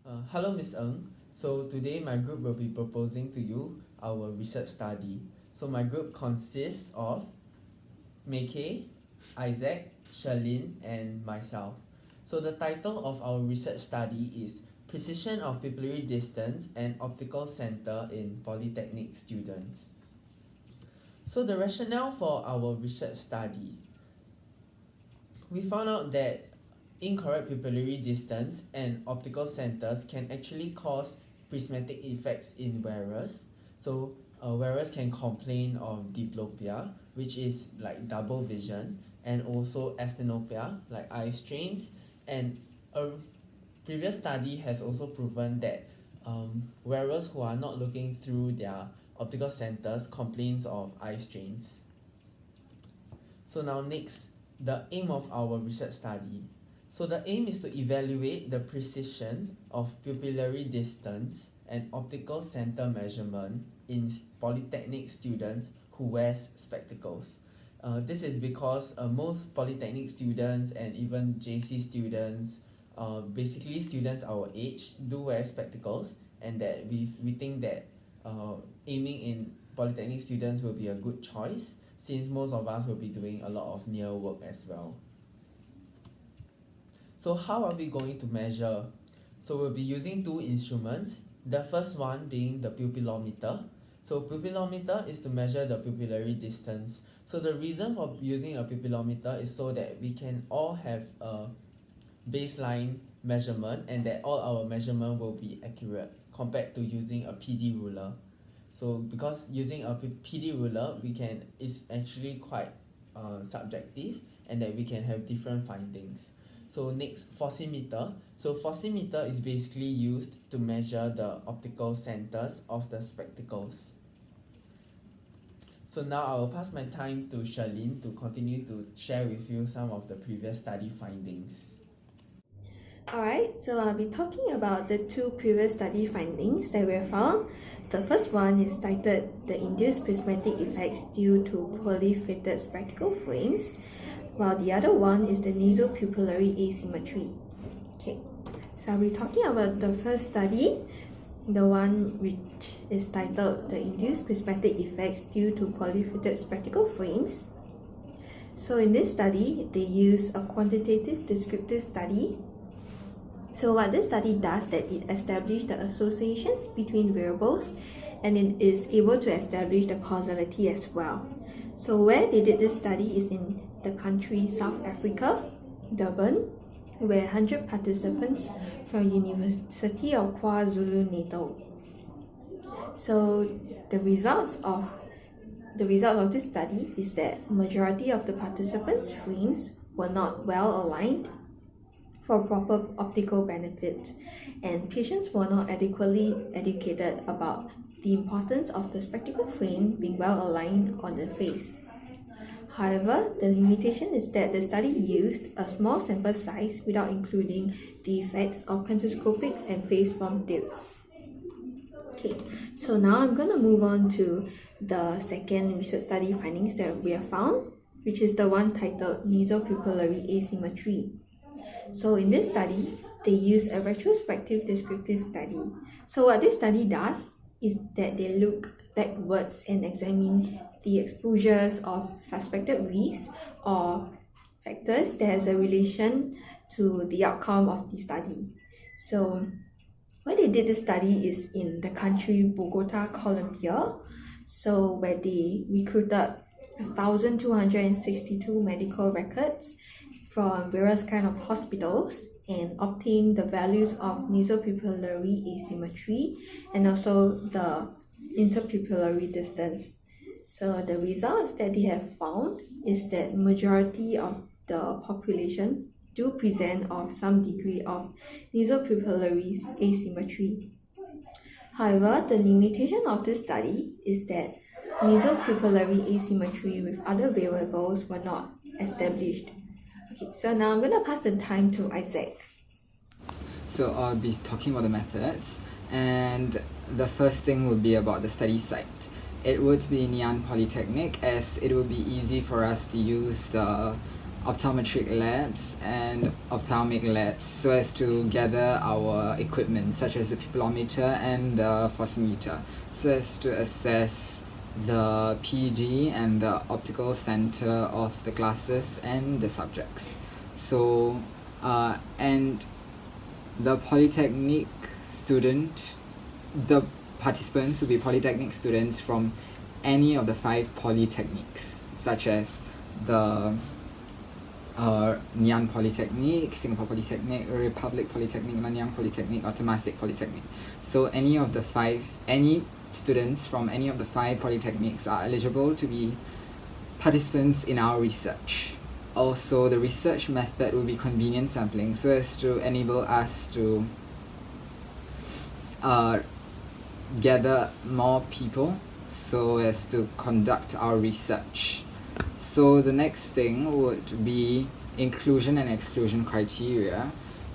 Hello, Ms. Ng. So today my group will be proposing to you our research study. So my group consists of Meike, Isaac, Sherlyn, and myself. So the title of our research study is Precision of Pupillary Distance and Optical Center in Polytechnic Students. So the rationale for our research study, we found out that incorrect pupillary distance and optical centers can actually cause prismatic effects in wearers. So wearers can complain of diplopia, which is like double vision, and also asthenopia, like eye strains. And a previous study has also proven that wearers who are not looking through their optical centers complains of eye strains. So now next, the aim of our research study. So the aim is to evaluate the precision of pupillary distance and optical center measurement in polytechnic students who wear spectacles. This is because most polytechnic students and even JC students, basically students our age, do wear spectacles, and that we think that aiming in polytechnic students will be a good choice, since most of us will be doing a lot of near work as well. So how are we going to measure? So we'll be using two instruments. The first one being the Pupil Ohm Meter. So Pupil Ohm Meter is to measure the pupillary distance. So the reason for using a Pupil Ohm Meter is so that we can all have a baseline measurement, and that all our measurement will be accurate compared to using a PD ruler. So because using a PD ruler, it's actually quite subjective, and that we can have different findings. So next, Fosimeter. So Fosimeter is basically used to measure the optical centers of the spectacles. So now I will pass my time to Sherlyn to continue to share with you some of the previous study findings. Alright, so I'll be talking about the two previous study findings that we have found. The first one is titled The Induced Prismatic Effects Due to Poorly Fitted Spectacle Frames, while the other one is the nasopupillary asymmetry. Okay, so I'll be talking about the first study, the one which is titled The Induced Prismatic Effects Due to Poorly Fitted Spectacle Frames. So in this study, they use a quantitative descriptive study. So what this study does, that it establishes the associations between variables, and it is able to establish the causality as well. So where they did this study is in the country South Africa, Durban, where 100 participants from University of KwaZulu-Natal. So the results of this study is that majority of the participants' frames were not well aligned for proper optical benefit, and patients were not adequately educated about the importance of the spectacle frame being well aligned on the face. However, the limitation is that the study used a small sample size without including the effects of pentoscopics and phase-form dips. Okay, so now I'm going to move on to the second research study findings that we have found, which is the one titled Nasopupillary Asymmetry. So in this study, they use a retrospective descriptive study. So what this study does is that they look backwards and examine the exposures of suspected risks or factors that has a relation to the outcome of the study. So where they did this study is in the country Bogota, Colombia. So where they recruited 1,262 medical records from various kind of hospitals and obtained the values of nasopupillary asymmetry and also the interpupillary distance. So the results that they have found is that majority of the population do present of some degree of nasopupillary asymmetry. However, the limitation of this study is that nasopupillary asymmetry with other variables were not established. Okay, so now I'm going to pass the time to Isaac. So I'll be talking about the methods, and the first thing would be about the study site. It would be Ngee Polytechnic, as it would be easy for us to use the optometric labs and ophthalmic labs so as to gather our equipment such as the Pupil Ohm Meter and the meter so as to assess the PD and the optical center of the classes and the subjects. So and the polytechnic student, the participants will be polytechnic students from any of the 5 polytechnics such as the Ngee Polytechnic, Singapore Polytechnic, Republic Polytechnic, Nanyang Polytechnic, or Temasek Polytechnic. So any students from any of the 5 polytechnics are eligible to be participants in our research. Also, the research method will be convenient sampling so as to enable us to gather more people so as to conduct our research. So the next thing would be inclusion and exclusion criteria.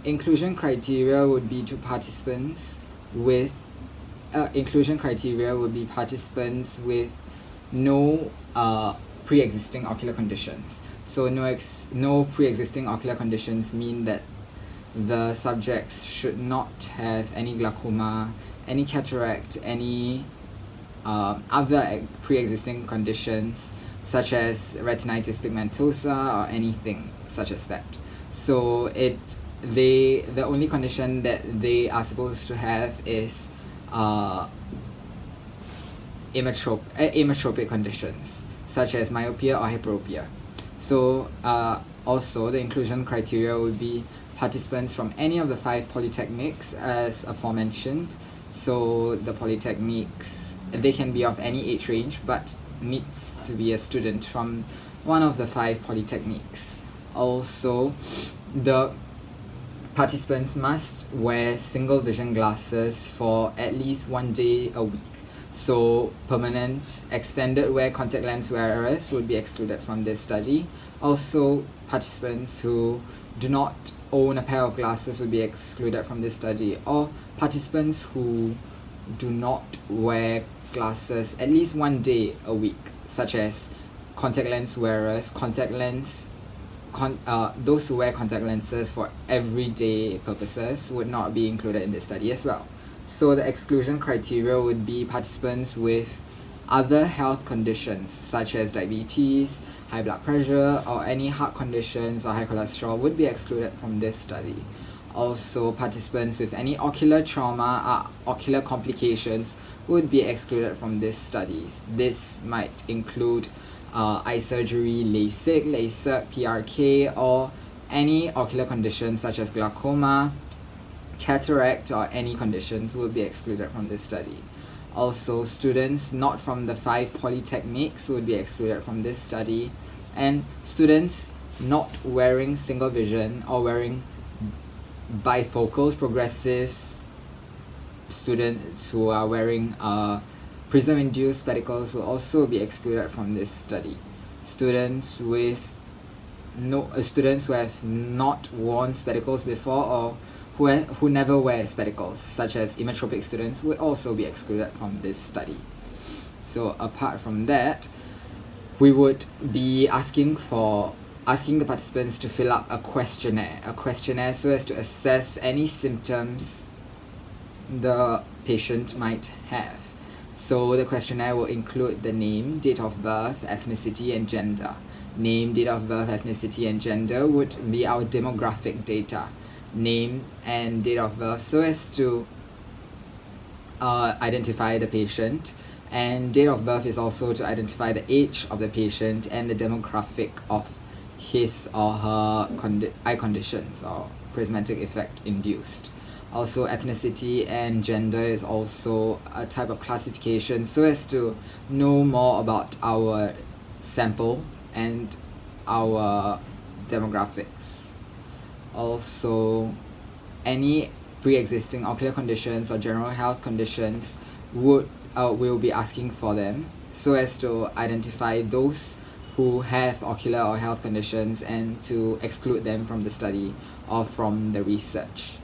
Inclusion criteria would be to participants with inclusion criteria would be participants with no pre-existing ocular conditions. So no pre-existing ocular conditions mean that the subjects should not have any glaucoma, any cataract, any other pre-existing conditions such as retinitis pigmentosa or anything such as that. So the only condition that they are supposed to have is ametropic conditions such as myopia or hyperopia. So also the inclusion criteria would be participants from any of the 5 polytechnics as aforementioned. So the polytechnics, they can be of any age range but needs to be a student from one of the 5 polytechnics. Also, the participants must wear single vision glasses for at least 1 day a week. So permanent extended wear contact lens wearers would be excluded from this study. Also, participants who do not own a pair of glasses would be excluded from this study, or participants who do not wear glasses at least 1 day a week, such as contact lens wearers, those who wear contact lenses for everyday purposes would not be included in this study as well. So the exclusion criteria would be participants with other health conditions such as diabetes, high blood pressure, or any heart conditions or high cholesterol would be excluded from this study. Also, participants with any ocular trauma or ocular complications would be excluded from this study. This might include eye surgery, LASIK, PRK, or any ocular conditions such as glaucoma, cataract, or any conditions will be excluded from this study. Also, students not from the 5 polytechnics would be excluded from this study, and students not wearing single vision or wearing bifocals, progressives, students who are wearing prism-induced spectacles will also be excluded from this study. Students who have not worn spectacles before or who never wear spectacles, such as ametropic students, will also be excluded from this study. So apart from that, we would be asking the participants to fill up a questionnaire so as to assess any symptoms the patient might have. So the questionnaire will include the name, date of birth, ethnicity, and gender. Name, date of birth, ethnicity, and gender would be our demographic data. Name and date of birth so as to identify the patient, and date of birth is also to identify the age of the patient and the demographic of his or her eye conditions or prismatic effect induced. Also, ethnicity and gender is also a type of classification so as to know more about our sample and our demographics. Also, any pre-existing ocular conditions or general health conditions we'll be asking for them so as to identify those who have ocular or health conditions and to exclude them from the study or from the research.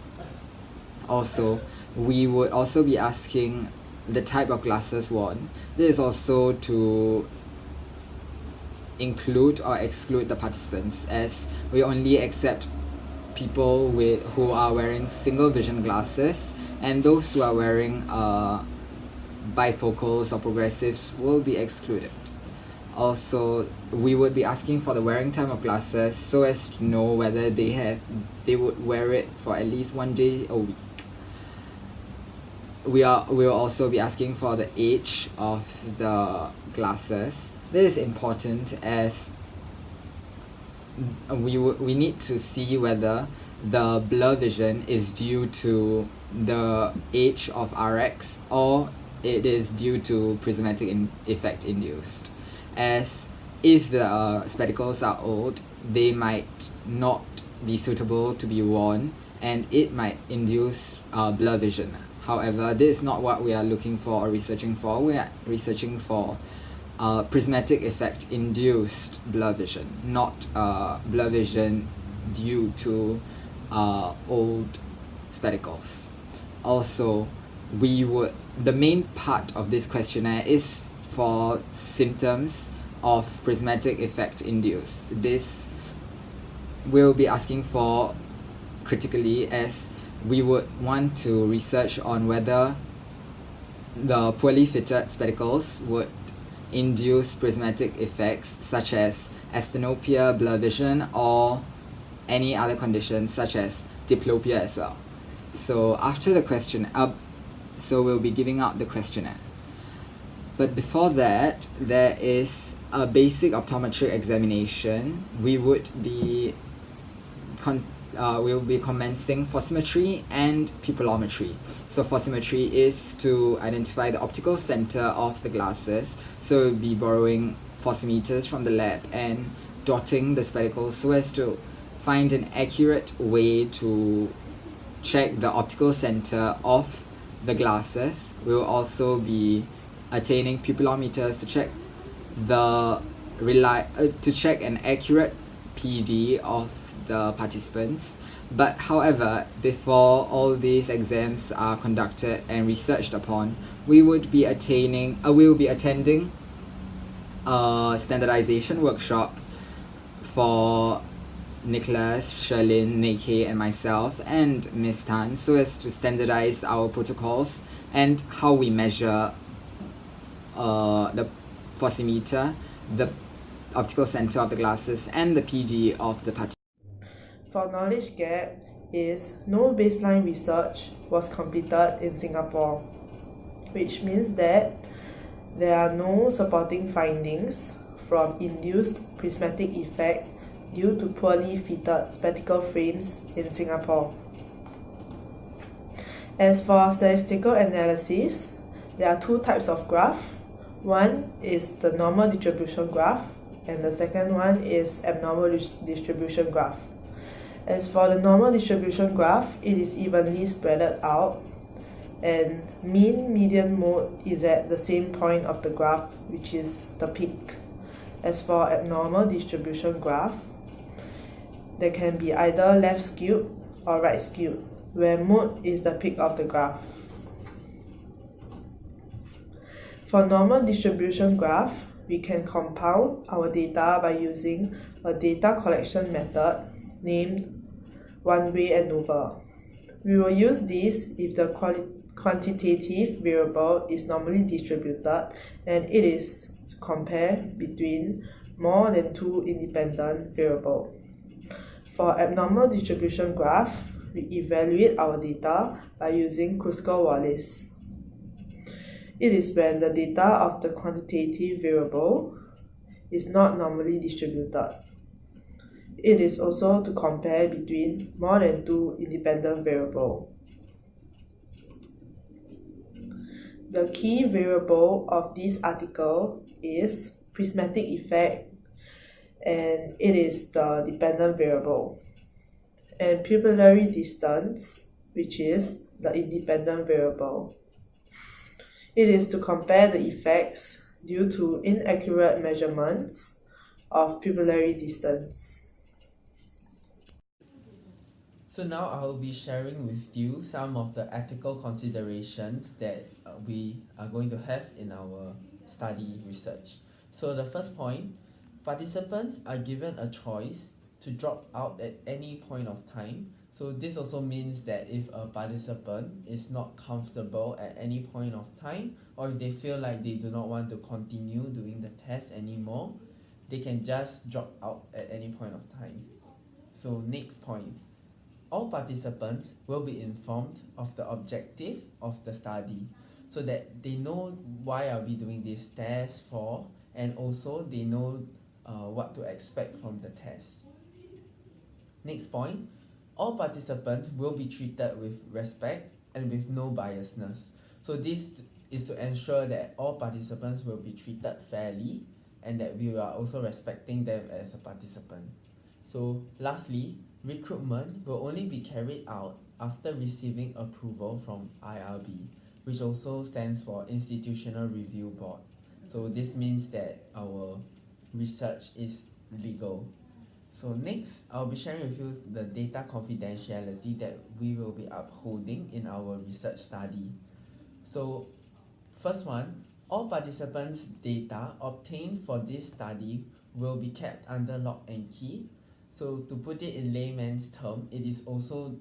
Also, we would also be asking the type of glasses worn. This is also to include or exclude the participants, as we only accept people who are wearing single vision glasses, and those who are wearing bifocals or progressives will be excluded. Also, we would be asking for the wearing time of glasses so as to know whether they would wear it for at least 1 day a week. We will also be asking for the age of the glasses. This is important as we need to see whether the blur vision is due to the age of RX or it is due to prismatic effect induced. As if the spectacles are old, they might not be suitable to be worn and it might induce blur vision. However, this is not what we are looking for or researching for. We are researching for prismatic effect induced blur vision, not blur vision due to old spectacles. Also, the main part of this questionnaire is for symptoms of prismatic effect induced. This we'll be asking for critically, as we would want to research on whether the poorly fitted spectacles would induce prismatic effects such as asthenopia, blur vision, or any other conditions such as diplopia as well. So after the question, so we'll be giving out the questionnaire. But before that, there is a basic optometry examination. We'll be commencing phosimetry and pupilometry. So phosimetry is to identify the optical center of the glasses. So we'll be borrowing phosimeters from the lab and dotting the spectacles so as to find an accurate way to check the optical center of the glasses. We'll also be attaining pupilometers to check to check an accurate PD of the participants. But however, before all these exams are conducted and researched upon, we will be attending a standardization workshop for Nicholas, Sherlyn, Ngee, and myself, and Ms. Tan, so as to standardize our protocols and how we measure the phosimeter, the optical center of the glasses, and the PD of the participant. For knowledge gap is no baseline research was completed in Singapore, which means that there are no supporting findings from induced prismatic effect due to poorly fitted spectacle frames in Singapore. As for statistical analysis, there are two types of graph. One is the normal distribution graph, and the second one is abnormal distribution graph. As for the normal distribution graph, it is evenly spread out, and mean median mode is at the same point of the graph, which is the peak. As for abnormal distribution graph, there can be either left skewed or right skewed, where mode is the peak of the graph. For normal distribution graph, we can compound our data by using a data collection method named one-way ANOVA. We will use this if the quantitative variable is normally distributed and it is to compare between more than two independent variables. For abnormal distribution graph, we evaluate our data by using Kruskal-Wallis. It is when the data of the quantitative variable is not normally distributed. It is also to compare between more than two independent variables. The key variable of this article is prismatic effect, and it is the dependent variable, and pupillary distance, which is the independent variable. It is to compare the effects due to inaccurate measurements of pupillary distance. So now I will be sharing with you some of the ethical considerations that we are going to have in our study research. So the first point Participants are given a choice to drop out at any point of time. So this also means that if a participant is not comfortable at any point of time, or if they feel like they do not want to continue doing the test anymore, they can just drop out at any point of time. So next point, all participants will be informed of the objective of the study so that they know why are we doing this test for, and also they know what to expect from the test. Next point, all participants will be treated with respect and with no biasness. So this is to ensure that all participants will be treated fairly and that we are also respecting them as a participant. So lastly, recruitment will only be carried out after receiving approval from IRB, which also stands for Institutional Review Board. So this means that our research is legal. So next, I'll be sharing with you the data confidentiality that we will be upholding in our research study. So first one, all participants' data obtained for this study will be kept under lock and key. So to put it in layman's term, it is also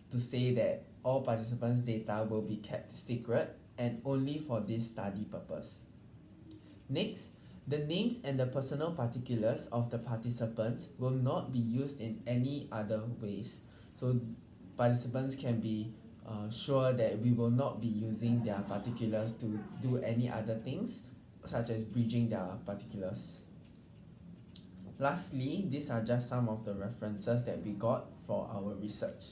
to say that all participants' data will be kept secret and only for this study purpose. Next, the names and the personal particulars of the participants will not be used in any other ways. So participants can be sure that we will not be using their particulars to do any other things, such as breaching their particulars. Lastly, these are just some of the references that we got for our research.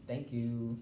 Thank you.